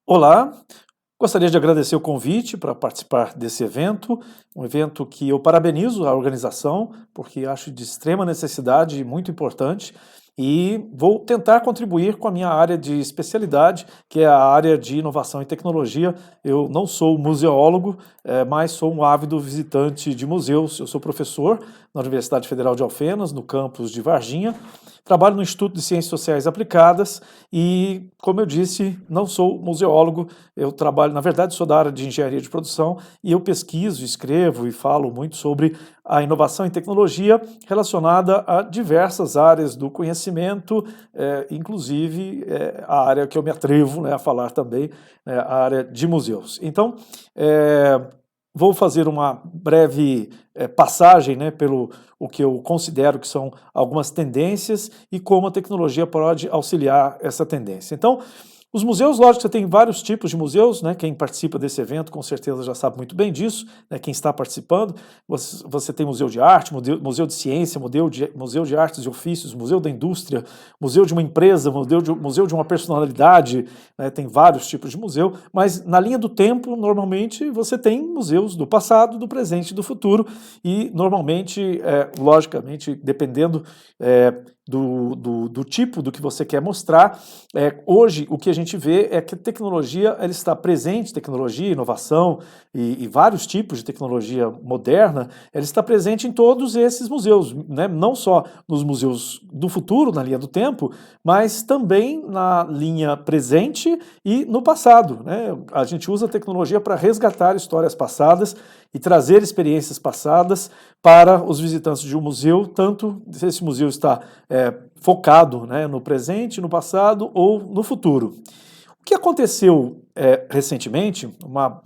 Olá, gostaria de agradecer o convite para participar desse evento, um evento que eu parabenizo a organização, porque acho de extrema necessidade e muito importante, e vou tentar contribuir com a minha área de especialidade, que é a área de inovação e tecnologia. Eu não sou museólogo, mas sou um ávido visitante de museus. Eu sou professor na Universidade Federal de Alfenas, no campus de Varginha. Trabalho no Instituto de Ciências Sociais Aplicadas e, como eu disse, não sou museólogo. Eu trabalho, na verdade, sou da área de engenharia de produção e eu pesquiso, escrevo e falo muito sobre a inovação e tecnologia relacionada a diversas áreas do conhecimento, inclusive a área que eu me atrevo, né, a falar também, a área de museus. Então, vou fazer uma breve passagem, né, pelo o que eu considero que são algumas tendências e como a tecnologia pode auxiliar essa tendência. Então, os museus, lógico, você tem vários tipos de museus, né? Quem participa desse evento com certeza já sabe muito bem disso, né? Quem está participando. Você tem museu de arte, museu de ciência, museu de artes e ofícios, museu da indústria, museu de uma empresa, museu de uma personalidade, né? Tem vários tipos de museu, mas na linha do tempo, normalmente, você tem museus do passado, do presente e do futuro, e normalmente, logicamente, dependendo do tipo do que você quer mostrar, hoje o que a gente vê é que a tecnologia ela está presente, tecnologia, inovação e vários tipos de tecnologia moderna, ela está presente em todos esses museus, né? Não só nos museus do futuro, na linha do tempo, mas também na linha presente e no passado, né? A gente usa a tecnologia para resgatar histórias passadas e trazer experiências passadas para os visitantes de um museu, tanto se esse museu está focado, né, no presente, no passado ou no futuro. O que aconteceu recentemente, uma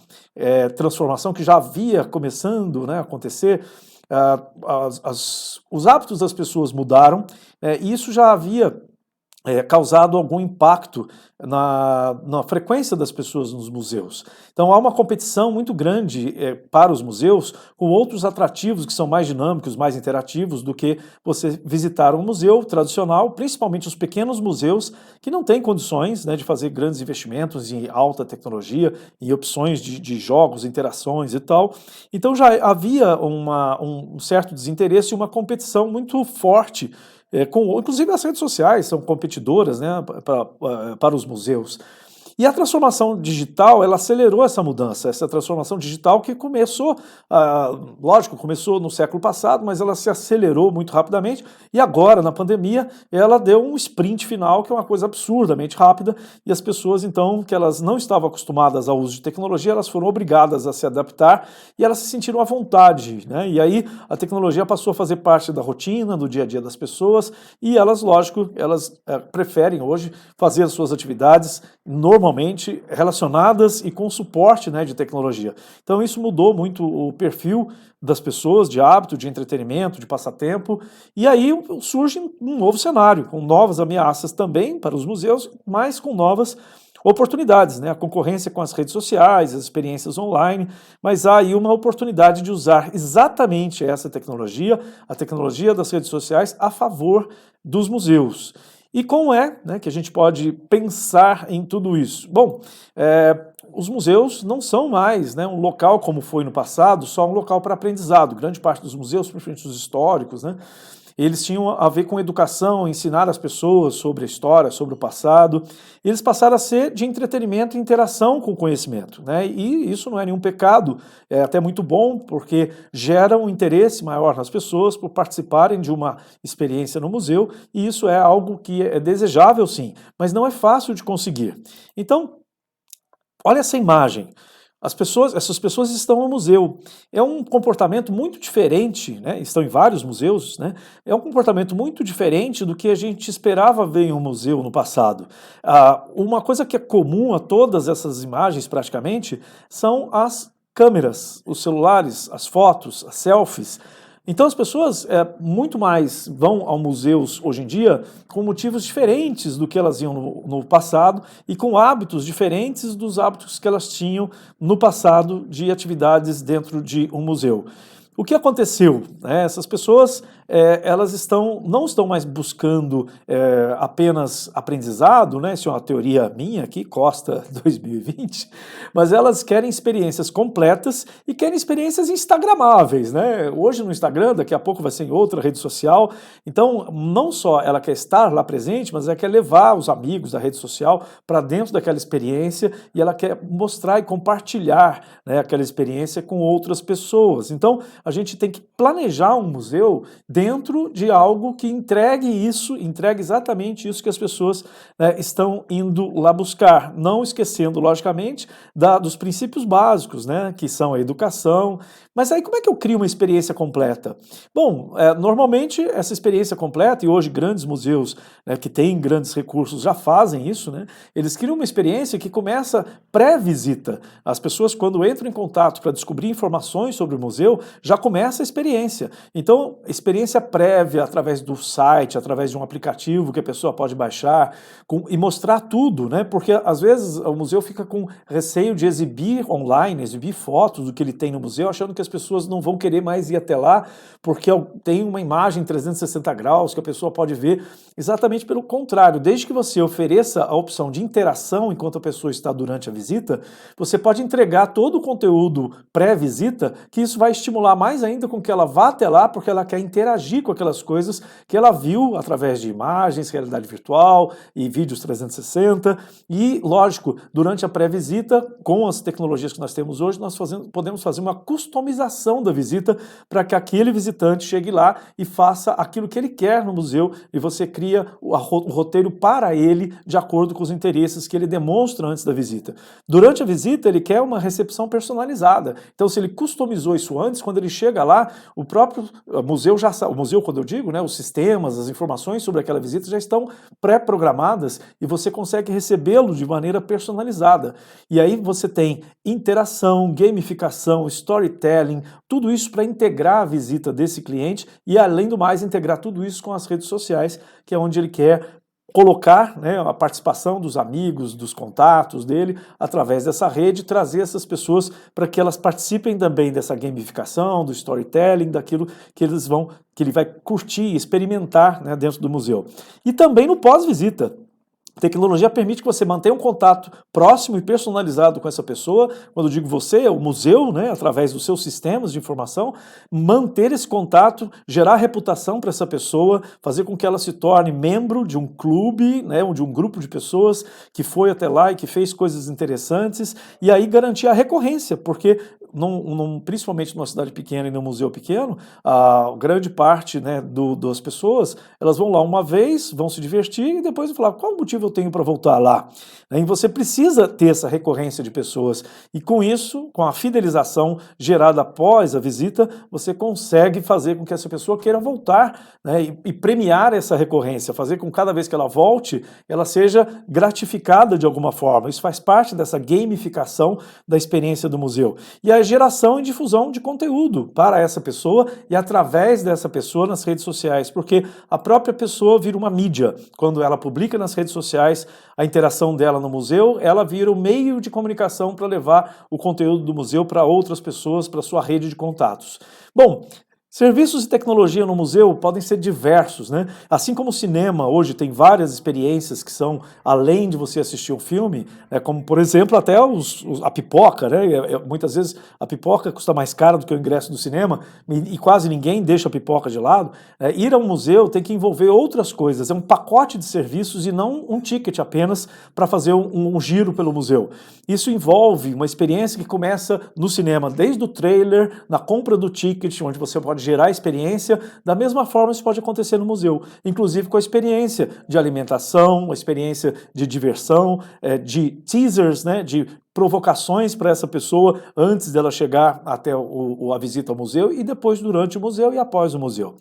transformação que já havia começando, né, a acontecer, os hábitos das pessoas mudaram, e isso já havia causado algum impacto na frequência das pessoas nos museus. Então há uma competição muito grande para os museus com outros atrativos que são mais dinâmicos, mais interativos do que você visitar um museu tradicional, principalmente os pequenos museus que não têm condições, né, de fazer grandes investimentos em alta tecnologia, em opções de jogos, interações e tal. Então já havia um certo desinteresse e uma competição muito forte inclusive as redes sociais são competidoras, né, para os museus. E a transformação digital, ela acelerou essa mudança, essa transformação digital que começou, lógico, começou no século passado, mas ela se acelerou muito rapidamente e agora, na pandemia, ela deu um sprint final que é uma coisa absurdamente rápida e as pessoas, então, que elas não estavam acostumadas ao uso de tecnologia, elas foram obrigadas a se adaptar e elas se sentiram à vontade, né? E aí a tecnologia passou a fazer parte da rotina, do dia a dia das pessoas e elas, lógico, elas preferem hoje fazer as suas atividades normalmente relacionadas e com suporte, né, de tecnologia. Então isso mudou muito o perfil das pessoas, de hábito, de entretenimento, de passatempo, e aí surge um novo cenário, com novas ameaças também para os museus, mas com novas oportunidades, né? A concorrência com as redes sociais, as experiências online, mas há aí uma oportunidade de usar exatamente essa tecnologia, a tecnologia das redes sociais, a favor dos museus. E como é, né, que a gente pode pensar em tudo isso? Bom, os museus não são mais, né, um local como foi no passado, só um local para aprendizado. Grande parte dos museus, principalmente os históricos, né, eles tinham a ver com educação, ensinar as pessoas sobre a história, sobre o passado. Eles passaram a ser de entretenimento e interação com o conhecimento, né? E isso não é nenhum pecado, é até muito bom, porque gera um interesse maior nas pessoas por participarem de uma experiência no museu, e isso é algo que é desejável sim, mas não é fácil de conseguir. Então, olha essa imagem. Essas pessoas estão no museu. É um comportamento muito diferente, né? Estão em vários museus, né? É um comportamento muito diferente do que a gente esperava ver em um museu no passado. Uma coisa que é comum a todas essas imagens, praticamente, são as câmeras, os celulares, as fotos, as selfies. Então as pessoas muito mais vão ao museus hoje em dia com motivos diferentes do que elas iam no passado e com hábitos diferentes dos hábitos que elas tinham no passado de atividades dentro de um museu. O que aconteceu? Essas pessoas elas não estão mais buscando apenas aprendizado, né? Isso é uma teoria minha aqui, Costa 2020, mas elas querem experiências completas e querem experiências instagramáveis, né? Hoje no Instagram, daqui a pouco vai ser em outra rede social, então não só ela quer estar lá presente, mas ela quer levar os amigos da rede social para dentro daquela experiência e ela quer mostrar e compartilhar, né, aquela experiência com outras pessoas. Então a gente tem que planejar um museu dentro de algo que entregue exatamente isso que as pessoas, né, estão indo lá buscar, não esquecendo, logicamente, dos princípios básicos, né, que são a educação. Mas aí como é que eu crio uma experiência completa? Bom, normalmente essa experiência completa, e hoje grandes museus, né, que têm grandes recursos já fazem isso, né, eles criam uma experiência que começa pré-visita. As pessoas, quando entram em contato para descobrir informações sobre o museu, já começa a experiência. Então, experiência prévia através do site, através de um aplicativo que a pessoa pode baixar e mostrar tudo, né? Porque às vezes o museu fica com receio de exibir online, exibir fotos do que ele tem no museu, achando que as pessoas não vão querer mais ir até lá, porque tem uma imagem 360 graus que a pessoa pode ver. Exatamente pelo contrário, desde que você ofereça a opção de interação enquanto a pessoa está durante a visita, você pode entregar todo o conteúdo pré-visita, que isso vai estimular mais ainda com que ela vá até lá, porque ela quer interagir com aquelas coisas que ela viu através de imagens, realidade virtual e vídeos 360. E, lógico, durante a pré-visita, com as tecnologias que nós temos hoje, nós podemos fazer uma customização da visita para que aquele visitante chegue lá e faça aquilo que ele quer no museu e você cria o roteiro para ele de acordo com os interesses que ele demonstra antes da visita. Durante a visita, ele quer uma recepção personalizada. Então, se ele customizou isso antes, quando ele chega lá, o próprio museu já sabe, o museu, quando eu digo, né, os sistemas, as informações sobre aquela visita já estão pré-programadas e você consegue recebê-lo de maneira personalizada. E aí você tem interação, gamificação, storytelling, tudo isso para integrar a visita desse cliente e, além do mais, integrar tudo isso com as redes sociais, que é onde ele quer colocar, né, a participação dos amigos, dos contatos dele, através dessa rede, trazer essas pessoas para que elas participem também dessa gamificação, do storytelling, daquilo que que ele vai curtir, experimentar, né, dentro do museu. E também no pós-visita. A tecnologia permite que você mantenha um contato próximo e personalizado com essa pessoa. Quando eu digo você, o museu, né, através dos seus sistemas de informação, manter esse contato, gerar reputação para essa pessoa, fazer com que ela se torne membro de um clube, né, de um grupo de pessoas que foi até lá e que fez coisas interessantes, e aí garantir a recorrência, porque principalmente numa cidade pequena e num museu pequeno, a grande parte, né, das pessoas, elas vão lá uma vez, vão se divertir e depois vão falar, qual o motivo eu tenho para voltar lá? E você precisa ter essa recorrência de pessoas e com isso, com a fidelização gerada após a visita, você consegue fazer com que essa pessoa queira voltar, né, e premiar essa recorrência, fazer com que cada vez que ela volte, ela seja gratificada de alguma forma. Isso faz parte dessa gamificação da experiência do museu. E a geração e difusão de conteúdo para essa pessoa e através dessa pessoa nas redes sociais, porque a própria pessoa vira uma mídia. Quando ela publica nas redes sociais a interação dela no museu, ela vira o meio de comunicação para levar o conteúdo do museu para outras pessoas, para sua rede de contatos. Bom, serviços de tecnologia no museu podem ser diversos, né? Assim como o cinema hoje tem várias experiências que são além de você assistir um filme, né? Como por exemplo até a pipoca, né? Muitas vezes a pipoca custa mais cara do que o ingresso do cinema e quase ninguém deixa a pipoca de lado. Ir a um museu tem que envolver outras coisas, é um pacote de serviços e não um ticket apenas para fazer um giro pelo museu. Isso envolve uma experiência que começa no cinema, desde o trailer, na compra do ticket, onde você pode gerar experiência, da mesma forma isso pode acontecer no museu, inclusive com a experiência de alimentação, a experiência de diversão, de teasers, né, de provocações para essa pessoa antes dela chegar até a visita ao museu e depois durante o museu e após o museu.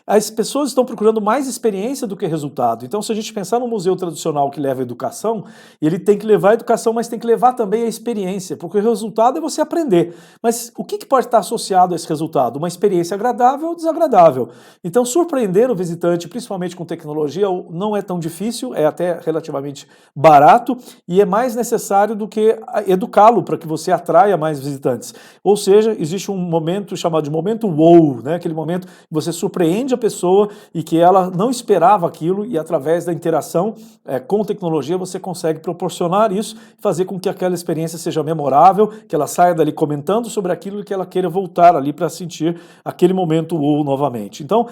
As pessoas estão procurando mais experiência do que resultado. Então, se a gente pensar no museu tradicional que leva a educação, ele tem que levar a educação, mas tem que levar também a experiência, porque o resultado é você aprender. Mas o que pode estar associado a esse resultado? Uma experiência agradável ou desagradável? Então, surpreender o visitante, principalmente com tecnologia, não é tão difícil, é até relativamente barato e é mais necessário do que educá-lo para que você atraia mais visitantes. Ou seja, existe um momento chamado de momento wow, né? Aquele momento que você surpreende a a pessoa e que ela não esperava aquilo, e através da interação com tecnologia você consegue proporcionar isso, fazer com que aquela experiência seja memorável, que ela saia dali comentando sobre aquilo e que ela queira voltar ali para sentir aquele momento ou novamente. Então,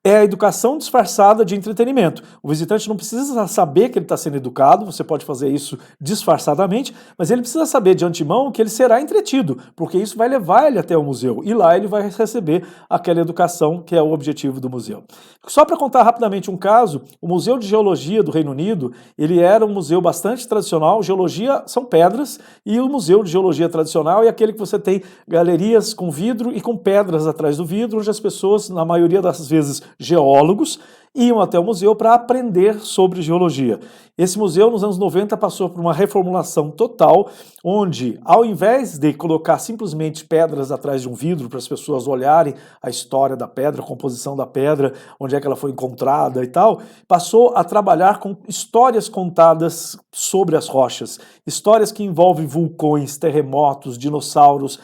é a educação disfarçada de entretenimento. O visitante não precisa saber que ele está sendo educado, você pode fazer isso disfarçadamente, mas ele precisa saber de antemão que ele será entretido, porque isso vai levar ele até o museu, e lá ele vai receber aquela educação que é o objetivo do museu. Só para contar rapidamente um caso, o Museu de Geologia do Reino Unido, ele era um museu bastante tradicional, geologia são pedras, e o Museu de Geologia tradicional é aquele que você tem galerias com vidro e com pedras atrás do vidro, onde as pessoas, na maioria das vezes, geólogos, iam até o museu para aprender sobre geologia. Esse museu, nos anos 90, passou por uma reformulação total, onde, ao invés de colocar simplesmente pedras atrás de um vidro para as pessoas olharem a história da pedra, a composição da pedra, onde é que ela foi encontrada e tal, passou a trabalhar com histórias contadas sobre as rochas, histórias que envolvem vulcões, terremotos, dinossauros,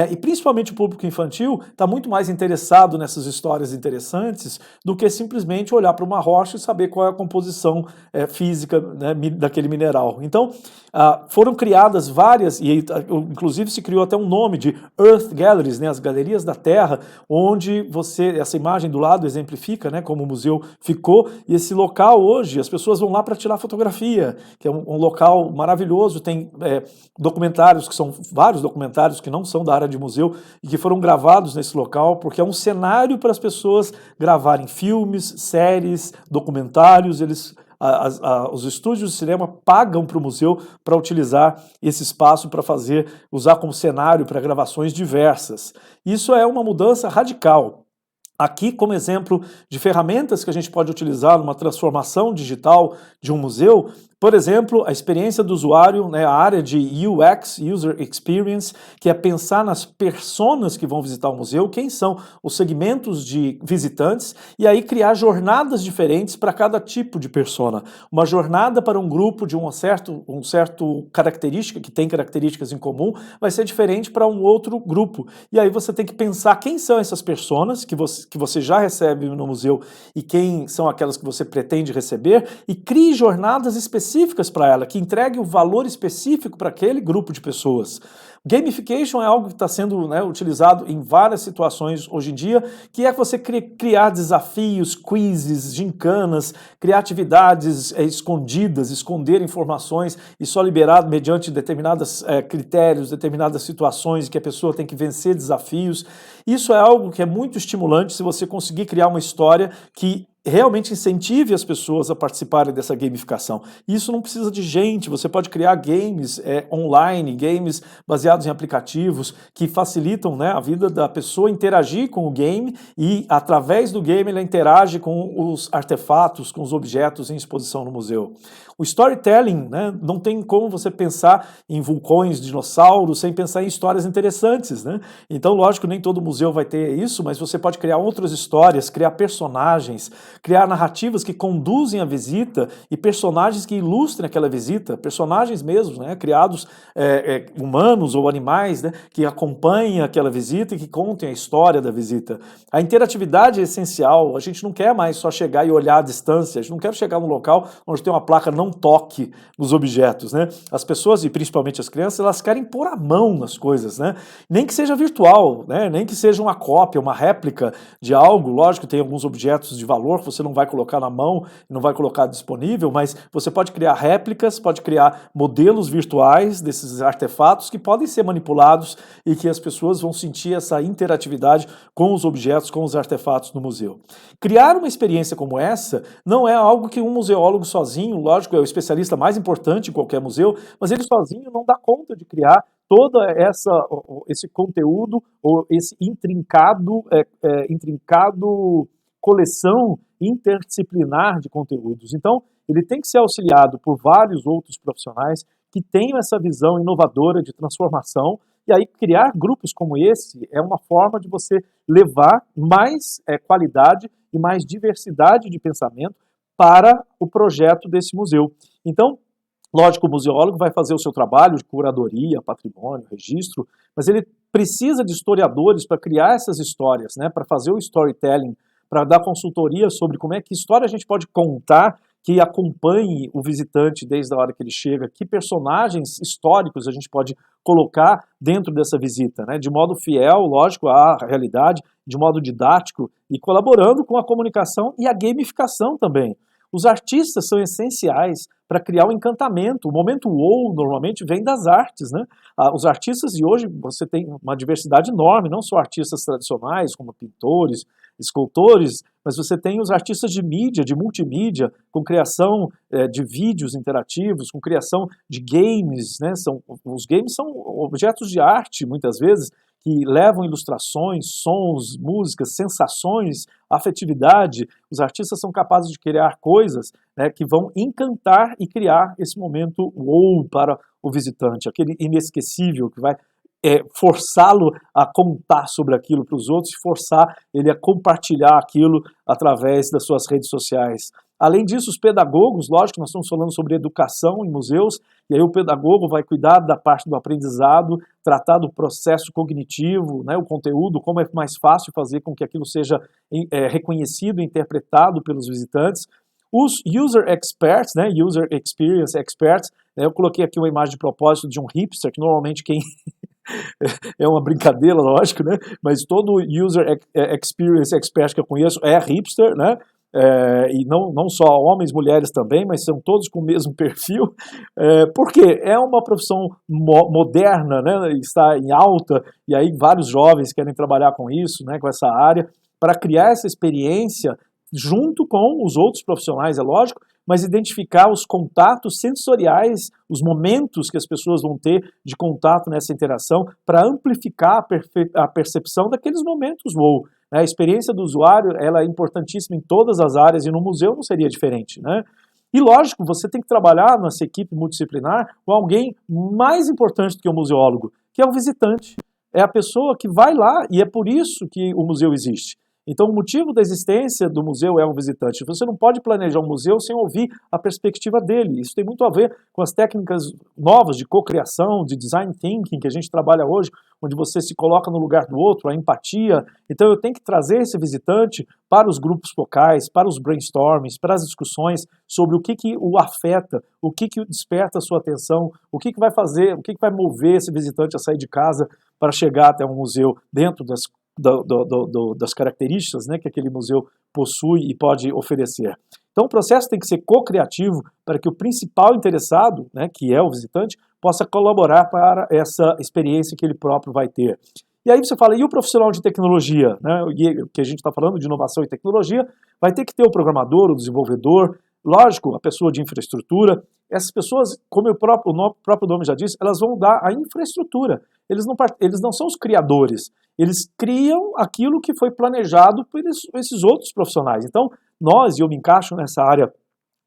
e principalmente o público infantil está muito mais interessado nessas histórias interessantes do que simplesmente olhar para uma rocha e saber qual é a composição física, né, daquele mineral. Então, foram criadas várias, e inclusive se criou até um nome de Earth Galleries, né, as galerias da Terra, onde essa imagem do lado exemplifica, né, como o museu ficou, e esse local hoje, as pessoas vão lá para tirar fotografia, que é um local maravilhoso, tem documentários, que são vários documentários que não são da área de museu e que foram gravados nesse local, porque é um cenário para as pessoas gravarem filmes, séries, documentários. Os estúdios de cinema pagam para o museu para utilizar esse espaço para usar como cenário para gravações diversas. Isso é uma mudança radical. Aqui, como exemplo de ferramentas que a gente pode utilizar numa transformação digital de um museu, por exemplo, a experiência do usuário, né, a área de UX, User Experience, que é pensar nas personas que vão visitar o museu, quem são os segmentos de visitantes, e aí criar jornadas diferentes para cada tipo de persona. Uma jornada para um grupo de um certo característica, que tem características em comum, vai ser diferente para um outro grupo. E aí você tem que pensar quem são essas personas que você já recebe no museu e quem são aquelas que você pretende receber, e crie jornadas específicas para ela, que entregue o valor específico para aquele grupo de pessoas. Gamification é algo que está sendo, né, utilizado em várias situações hoje em dia, que é você criar desafios, quizzes, gincanas, criar atividades escondidas, esconder informações e só liberar mediante determinados critérios, determinadas situações que a pessoa tem que vencer desafios. Isso é algo que é muito estimulante se você conseguir criar uma história que realmente incentive as pessoas a participarem dessa gamificação. Isso não precisa de gente, você pode criar games online, games baseados em aplicativos que facilitam, né, a vida da pessoa interagir com o game e, através do game, ela interage com os artefatos, com os objetos em exposição no museu. O storytelling, né, não tem como você pensar em vulcões, dinossauros, sem pensar em histórias interessantes, né? Então, lógico, nem todo museu vai ter isso, mas você pode criar outras histórias, criar personagens, criar narrativas que conduzem a visita e personagens que ilustrem aquela visita, personagens mesmos, né, criados humanos ou animais, né, que acompanhem aquela visita e que contem a história da visita. A interatividade é essencial, a gente não quer mais só chegar e olhar à distância, a gente não quer chegar num local onde tem uma placa não toque nos objetos, né? As pessoas, e principalmente as crianças, elas querem pôr a mão nas coisas, né? Nem que seja virtual, né? Nem que seja uma cópia, uma réplica de algo. Lógico, tem alguns objetos de valor que você não vai colocar na mão, não vai colocar disponível, mas você pode criar réplicas, pode criar modelos virtuais desses artefatos que podem ser manipulados e que as pessoas vão sentir essa interatividade com os objetos, com os artefatos no museu. Criar uma experiência como essa não é algo que um museólogo sozinho, lógico, é o especialista mais importante em qualquer museu, mas ele sozinho não dá conta de criar toda esse conteúdo ou esse intrincado coleção interdisciplinar de conteúdos. Então, ele tem que ser auxiliado por vários outros profissionais que tenham essa visão inovadora de transformação, e aí criar grupos como esse é uma forma de você levar mais qualidade e mais diversidade de pensamento para o projeto desse museu. Então, lógico, o museólogo vai fazer o seu trabalho de curadoria, patrimônio, registro, mas ele precisa de historiadores para criar essas histórias, né, para fazer o storytelling, para dar consultoria sobre como é que história a gente pode contar que acompanhe o visitante desde a hora que ele chega, que personagens históricos a gente pode colocar dentro dessa visita, né? De modo fiel, lógico, à realidade, de modo didático e colaborando com a comunicação e a gamificação também. Os artistas são essenciais para criar o encantamento. O momento wow normalmente vem das artes, né? Os artistas, e hoje você tem uma diversidade enorme, não só artistas tradicionais, como pintores, escultores, mas você tem os artistas de mídia, de multimídia, com criação de vídeos interativos, com criação de games, né? Os games são objetos de arte, muitas vezes, que levam ilustrações, sons, músicas, sensações, afetividade. Os artistas são capazes de criar coisas, né, que vão encantar e criar esse momento wow para o visitante, aquele inesquecível que vai forçá-lo a contar sobre aquilo para os outros e forçar ele a compartilhar aquilo através das suas redes sociais. Além disso, os pedagogos, lógico, nós estamos falando sobre educação em museus, e aí o pedagogo vai cuidar da parte do aprendizado, tratar do processo cognitivo, né, o conteúdo, como é mais fácil fazer com que aquilo seja reconhecido e interpretado pelos visitantes. Os user experts, né, user experience experts, né, eu coloquei aqui uma imagem de propósito de um hipster, que normalmente quem é uma brincadeira, lógico, né? Mas todo user experience expert que eu conheço é hipster, né? E não só homens, mulheres também, mas são todos com o mesmo perfil. Por quê? É uma profissão moderna, né? Está em alta, e aí vários jovens querem trabalhar com isso, né? Com essa área, para criar essa experiência junto com os outros profissionais, é lógico, mas identificar os contatos sensoriais, os momentos que as pessoas vão ter de contato nessa interação, para amplificar a percepção daqueles momentos wow. A experiência do usuário ela é importantíssima em todas as áreas, e no museu não seria diferente, né? E lógico, você tem que trabalhar nessa equipe multidisciplinar com alguém mais importante do que o museólogo, que é o visitante. É a pessoa que vai lá, e é por isso que o museu existe. Então, o motivo da existência do museu é um visitante. Você não pode planejar um museu sem ouvir a perspectiva dele. Isso tem muito a ver com as técnicas novas de cocriação, de design thinking que a gente trabalha hoje, onde você se coloca no lugar do outro, a empatia. Então, eu tenho que trazer esse visitante para os grupos focais, para os brainstormings, para as discussões sobre o que o afeta, o que desperta a sua atenção, o que vai fazer, o que vai mover esse visitante a sair de casa para chegar até um museu dentro das características, né, que aquele museu possui e pode oferecer. Então o processo tem que ser co-criativo para que o principal interessado, né, que é o visitante, possa colaborar para essa experiência que ele próprio vai ter. E aí você fala, e o profissional de tecnologia, né, que a gente está falando de inovação e tecnologia, vai ter que ter o programador, o desenvolvedor, lógico, a pessoa de infraestrutura. Essas pessoas, como o próprio nome já diz, elas vão dar a infraestrutura. Eles não são os criadores, eles criam aquilo que foi planejado por esses outros profissionais. Então, eu me encaixo nessa área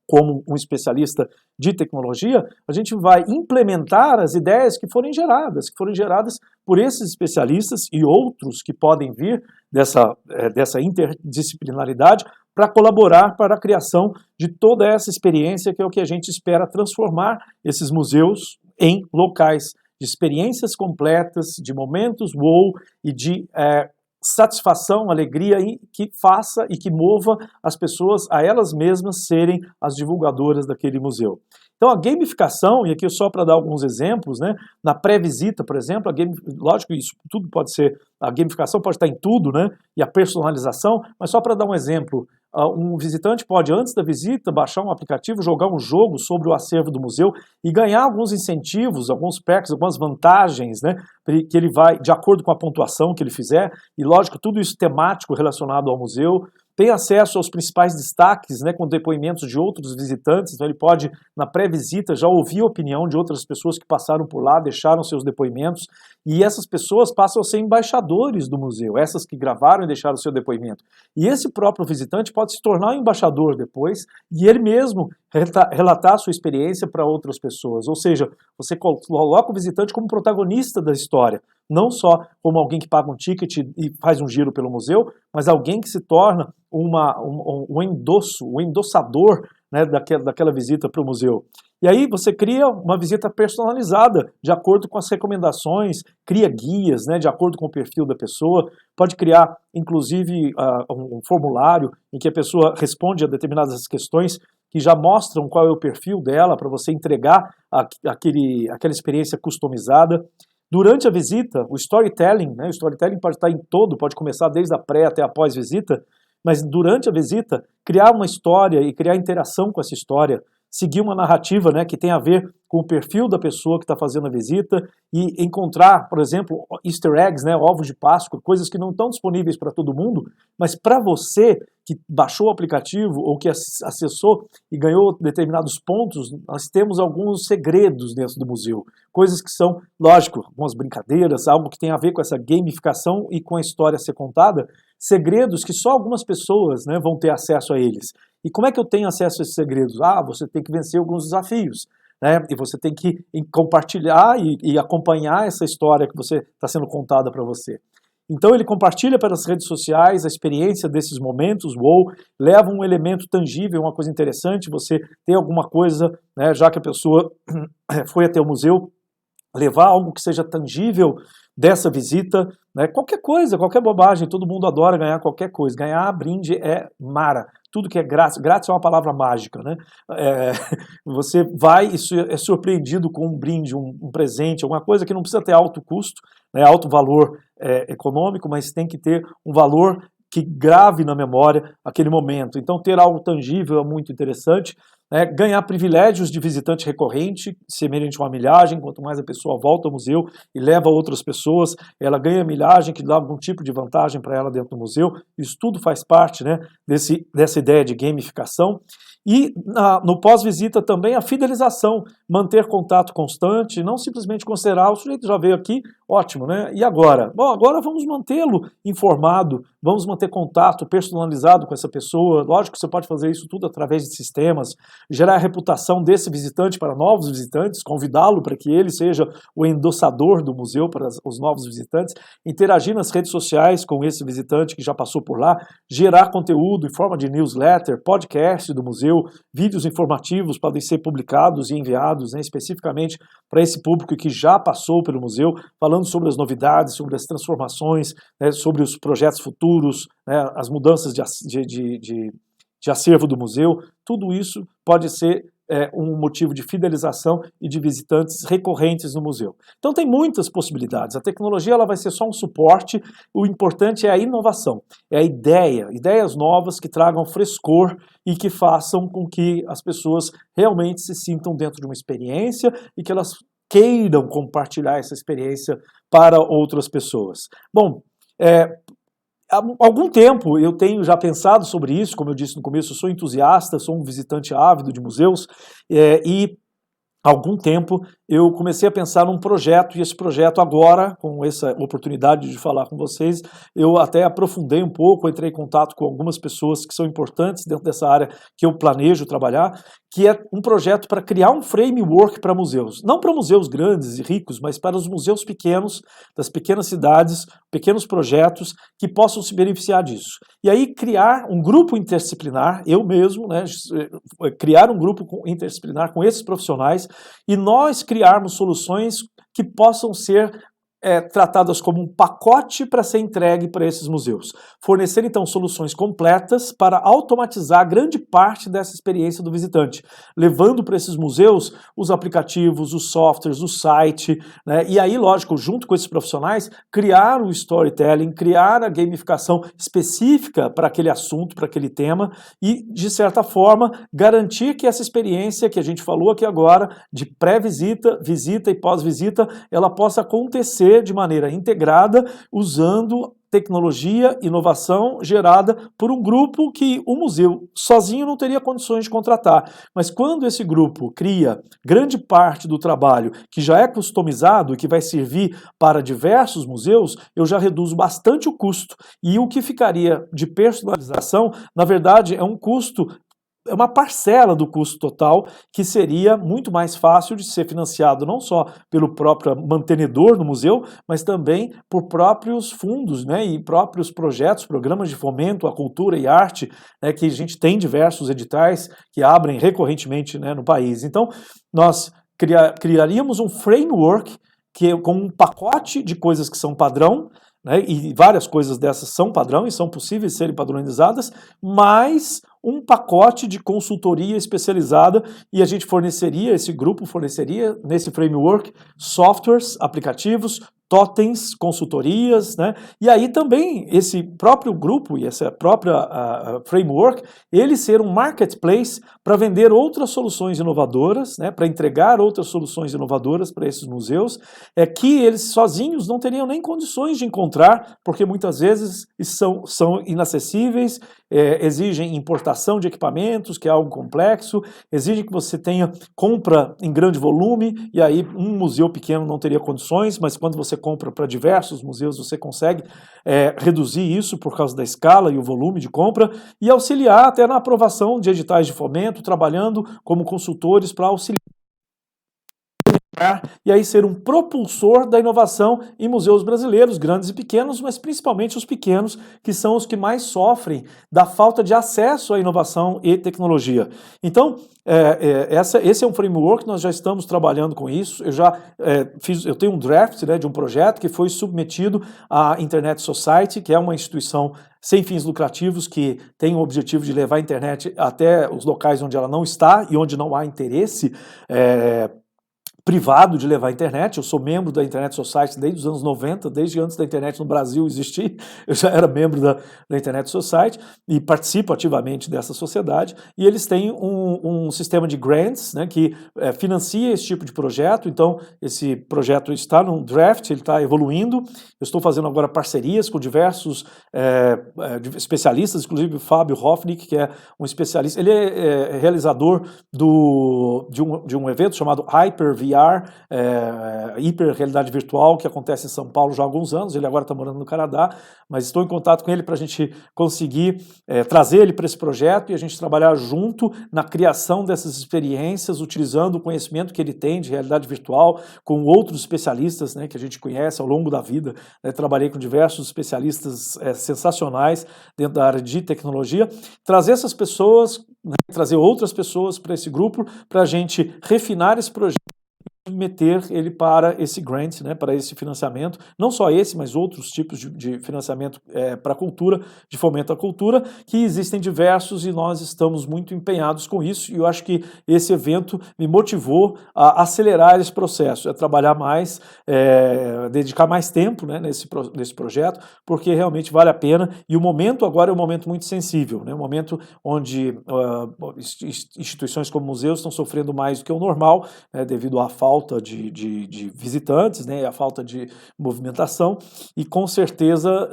como um especialista de tecnologia, a gente vai implementar as ideias que forem geradas por esses especialistas e outros que podem vir dessa interdisciplinaridade para colaborar para a criação de toda essa experiência que é o que a gente espera transformar esses museus em locais de experiências completas, de momentos wow e de satisfação, alegria que faça e que mova as pessoas a elas mesmas serem as divulgadoras daquele museu. Então a gamificação, e aqui só para dar alguns exemplos, né, na pré-visita, por exemplo, lógico, isso tudo pode ser, a gamificação pode estar em tudo, né, e a personalização, mas só para dar um exemplo, um visitante pode, antes da visita, baixar um aplicativo, jogar um jogo sobre o acervo do museu e ganhar alguns incentivos, alguns perks, algumas vantagens, né, que ele vai, de acordo com a pontuação que ele fizer, e lógico, tudo isso temático relacionado ao museu. Tem acesso aos principais destaques, né, com depoimentos de outros visitantes, então ele pode, na pré-visita, já ouvir a opinião de outras pessoas que passaram por lá, deixaram seus depoimentos, e essas pessoas passam a ser embaixadores do museu, essas que gravaram e deixaram seu depoimento. E esse próprio visitante pode se tornar um embaixador depois, e ele mesmo relatar a sua experiência para outras pessoas. Ou seja, você coloca o visitante como protagonista da história, não só como alguém que paga um ticket e faz um giro pelo museu, mas alguém que se torna um endossador, né, daquela visita para o museu. E aí você cria uma visita personalizada, de acordo com as recomendações, cria guias, né, de acordo com o perfil da pessoa, pode criar, inclusive, um formulário em que a pessoa responde a determinadas questões que já mostram qual é o perfil dela, para você entregar aquela experiência customizada. Durante a visita, o storytelling, né, o storytelling pode estar em todo, pode começar desde a pré até a pós-visita, mas durante a visita, criar uma história e criar interação com essa história, seguir uma narrativa, né, que tem a ver com o perfil da pessoa que está fazendo a visita e encontrar, por exemplo, easter eggs, né, ovos de Páscoa, coisas que não estão disponíveis para todo mundo, mas para você que baixou o aplicativo ou que acessou e ganhou determinados pontos, nós temos alguns segredos dentro do museu. Coisas que são, lógico, algumas brincadeiras, algo que tem a ver com essa gamificação e com a história a ser contada, segredos que só algumas pessoas, né, vão ter acesso a eles. E como é que eu tenho acesso a esses segredos? Você tem que vencer alguns desafios, né? E você tem que compartilhar e acompanhar essa história que está sendo contada para você. Então ele compartilha pelas redes sociais a experiência desses momentos, leva um elemento tangível, uma coisa interessante, você tem alguma coisa, né, já que a pessoa foi até o museu, levar algo que seja tangível dessa visita, né? Qualquer coisa, qualquer bobagem, todo mundo adora ganhar qualquer coisa. Ganhar brinde é mara. Tudo que é grátis, grátis é uma palavra mágica, né? Você vai e é surpreendido com um brinde, um presente, alguma coisa que não precisa ter alto custo, né, alto valor econômico, mas tem que ter um valor que grave na memória aquele momento. Então ter algo tangível é muito interessante. Ganhar privilégios de visitante recorrente, semelhante a uma milhagem, quanto mais a pessoa volta ao museu e leva outras pessoas, ela ganha milhagem que dá algum tipo de vantagem para ela dentro do museu. Isso tudo faz parte, né, dessa ideia de gamificação. E no pós-visita também a fidelização, manter contato constante, não simplesmente considerar o sujeito já veio aqui, ótimo, né? E agora? Bom, agora vamos mantê-lo informado, vamos manter contato personalizado com essa pessoa. Lógico que você pode fazer isso tudo através de sistemas, gerar a reputação desse visitante para novos visitantes, convidá-lo para que ele seja o endossador do museu para os novos visitantes, interagir nas redes sociais com esse visitante que já passou por lá, gerar conteúdo em forma de newsletter, podcast do museu, vídeos informativos podem ser publicados e enviados, né, especificamente para esse público que já passou pelo museu, falando sobre as novidades, sobre as transformações, né, sobre os projetos futuros, né, as mudanças de acervo do museu. Tudo isso pode ser um motivo de fidelização e de visitantes recorrentes no museu. Então tem muitas possibilidades. A tecnologia ela vai ser só um suporte, o importante é a inovação, é a ideias novas que tragam frescor e que façam com que as pessoas realmente se sintam dentro de uma experiência e que elas queiram compartilhar essa experiência para outras pessoas. Bom, há algum tempo eu tenho já pensado sobre isso, como eu disse no começo, eu sou entusiasta, sou um visitante ávido de museus, e há algum tempo eu comecei a pensar num projeto, e esse projeto agora, com essa oportunidade de falar com vocês, eu até aprofundei um pouco, entrei em contato com algumas pessoas que são importantes dentro dessa área que eu planejo trabalhar, que é um projeto para criar um framework para museus. Não para museus grandes e ricos, mas para os museus pequenos, das pequenas cidades, pequenos projetos que possam se beneficiar disso. E aí criar um grupo interdisciplinar, eu mesmo, né, criar um grupo interdisciplinar com esses profissionais e nós criarmos soluções que possam ser tratadas como um pacote para ser entregue para esses museus. Fornecer, então, soluções completas para automatizar grande parte dessa experiência do visitante, levando para esses museus os aplicativos, os softwares, o site, né? E aí, lógico, junto com esses profissionais, criar o storytelling, criar a gamificação específica para aquele assunto, para aquele tema e, de certa forma, garantir que essa experiência que a gente falou aqui agora, de pré-visita, visita e pós-visita, ela possa acontecer de maneira integrada, usando tecnologia, inovação gerada por um grupo que o museu sozinho não teria condições de contratar. Mas quando esse grupo cria grande parte do trabalho que já é customizado e que vai servir para diversos museus, eu já reduzo bastante o custo. E o que ficaria de personalização, na verdade, é um custo uma parcela do custo total que seria muito mais fácil de ser financiado não só pelo próprio mantenedor do museu, mas também por próprios fundos, né, e próprios projetos, programas de fomento à cultura e arte, né, que a gente tem diversos editais que abrem recorrentemente, né, no país. Então, nós criaríamos um framework com um pacote de coisas que são padrão, né, e várias coisas dessas são padrão e são possíveis de serem padronizadas, mas um pacote de consultoria especializada, e a gente forneceria, esse grupo forneceria nesse framework softwares, aplicativos, totens, consultorias, né? E aí também esse próprio grupo e essa própria framework, ele ser um marketplace para vender outras soluções inovadoras, né? Para entregar outras soluções inovadoras para esses museus, que eles sozinhos não teriam nem condições de encontrar, porque muitas vezes são inacessíveis, exigem importação de equipamentos, que é algo complexo, exigem que você tenha compra em grande volume, e aí um museu pequeno não teria condições, mas quando você compra para diversos museus, você consegue reduzir isso por causa da escala e o volume de compra, e auxiliar até na aprovação de editais de fomento, trabalhando como consultores para auxiliar e aí ser um propulsor da inovação em museus brasileiros, grandes e pequenos, mas principalmente os pequenos, que são os que mais sofrem da falta de acesso à inovação e tecnologia. Então, esse é um framework, nós já estamos trabalhando com isso, eu tenho um draft, né, de um projeto que foi submetido à Internet Society, que é uma instituição sem fins lucrativos que tem o objetivo de levar a internet até os locais onde ela não está e onde não há interesse privado de levar a internet. Eu sou membro da Internet Society desde os anos 90, desde antes da internet no Brasil existir, eu já era membro da Internet Society e participo ativamente dessa sociedade, e eles têm um sistema de grants, né, que financia esse tipo de projeto. Então esse projeto está num draft, ele está evoluindo, eu estou fazendo agora parcerias com diversos especialistas, inclusive o Fábio Hofnick, que é um especialista, ele é realizador de um evento chamado Hyper VR, hiper realidade virtual, que acontece em São Paulo já há alguns anos. Ele agora está morando no Canadá, mas estou em contato com ele para a gente conseguir trazer ele para esse projeto e a gente trabalhar junto na criação dessas experiências, utilizando o conhecimento que ele tem de realidade virtual, com outros especialistas, né, que a gente conhece ao longo da vida. Trabalhei com diversos especialistas sensacionais dentro da área de tecnologia. Trazer essas pessoas, né, trazer outras pessoas para esse grupo, para a gente refinar esse projeto, meter ele para esse grant, né, para esse financiamento, não só esse, mas outros tipos de financiamento para a cultura, de fomento à cultura, que existem diversos e nós estamos muito empenhados com isso, e eu acho que esse evento me motivou a acelerar esse processo, a trabalhar mais, dedicar mais tempo, né, nesse projeto, porque realmente vale a pena, e o momento agora é um momento muito sensível, né, um momento onde instituições como museus estão sofrendo mais do que o normal, né, devido à falta de visitantes, né, a falta de movimentação, e com certeza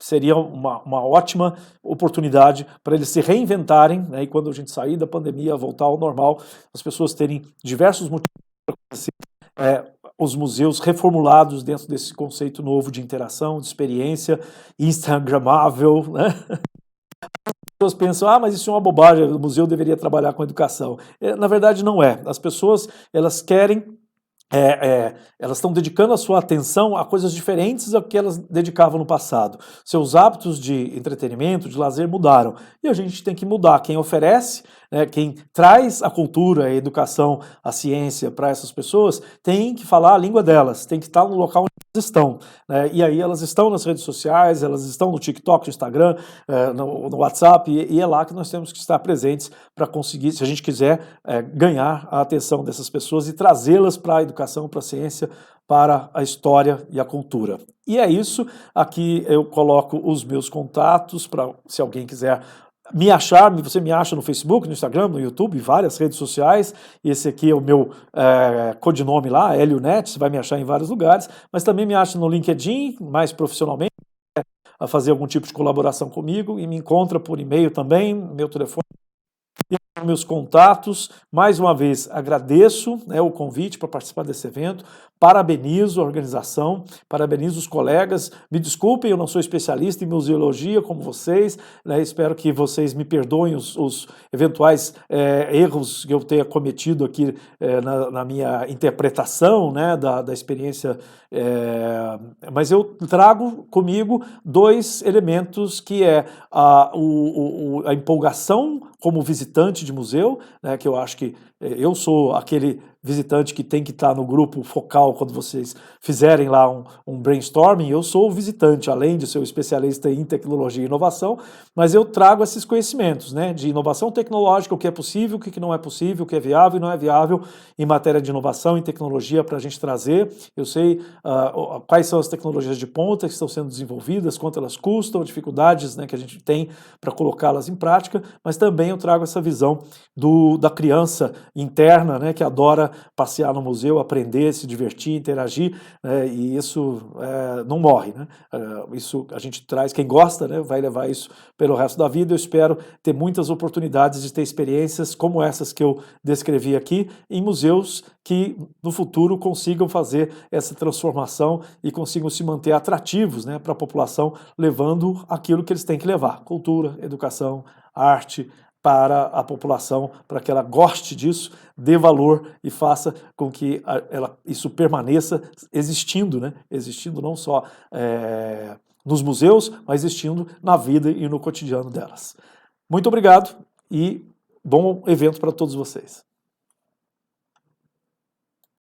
seria uma ótima oportunidade para eles se reinventarem, né, e quando a gente sair da pandemia, voltar ao normal, as pessoas terem diversos motivos para conhecer os museus reformulados dentro desse conceito novo de interação, de experiência instagramável, né? As pessoas pensam, mas isso é uma bobagem, o museu deveria trabalhar com educação. Na verdade não é. As pessoas, elas querem, elas estão dedicando a sua atenção a coisas diferentes do que elas dedicavam no passado. Seus hábitos de entretenimento, de lazer mudaram. E a gente tem que mudar. Quem oferece, né, quem traz a cultura, a educação, a ciência para essas pessoas, tem que falar a língua delas, tem que estar no local onde elas estão, né? E aí elas estão nas redes sociais, elas estão no TikTok, no Instagram, no WhatsApp, e é lá que nós temos que estar presentes para conseguir, se a gente quiser, ganhar a atenção dessas pessoas e trazê-las para a educação, para a ciência, para a história e a cultura. E é isso, aqui eu coloco os meus contatos para, se alguém quiser me achar, você me acha no Facebook, no Instagram, no YouTube, várias redes sociais. Esse aqui é o meu codinome lá, HélioNet, você vai me achar em vários lugares, mas também me acha no LinkedIn, mais profissionalmente, a fazer algum tipo de colaboração comigo, e me encontra por e-mail também, meu telefone. meus contatos. Mais uma vez, agradeço, né, o convite para participar desse evento, parabenizo a organização, parabenizo os colegas, me desculpem, eu não sou especialista em museologia como vocês, né, espero que vocês me perdoem os eventuais erros que eu tenha cometido aqui na minha interpretação, né, da experiência, mas eu trago comigo dois elementos que é a empolgação como visitante de museu, né, que eu acho que eu sou aquele visitante que tem que estar no grupo focal quando vocês fizerem lá um brainstorming. Eu sou o visitante, além de ser um especialista em tecnologia e inovação, mas eu trago esses conhecimentos, né, de inovação tecnológica, o que é possível, o que não é possível, o que é viável e não é viável em matéria de inovação e tecnologia para a gente trazer. Eu sei quais são as tecnologias de ponta que estão sendo desenvolvidas, quanto elas custam, dificuldades, né, que a gente tem para colocá-las em prática, mas também eu trago essa visão da criança interna, né, que adora passear no museu, aprender, se divertir, interagir, né, e isso não morre, né? Isso a gente traz, quem gosta, né, vai levar isso pelo resto da vida. Eu espero ter muitas oportunidades de ter experiências como essas que eu descrevi aqui em museus que no futuro consigam fazer essa transformação e consigam se manter atrativos, né, para a população, levando aquilo que eles têm que levar: cultura, educação, arte, para a população, para que ela goste disso, dê valor e faça com que isso permaneça existindo, né? Existindo não só nos museus, mas existindo na vida e no cotidiano delas. Muito obrigado e bom evento para todos vocês.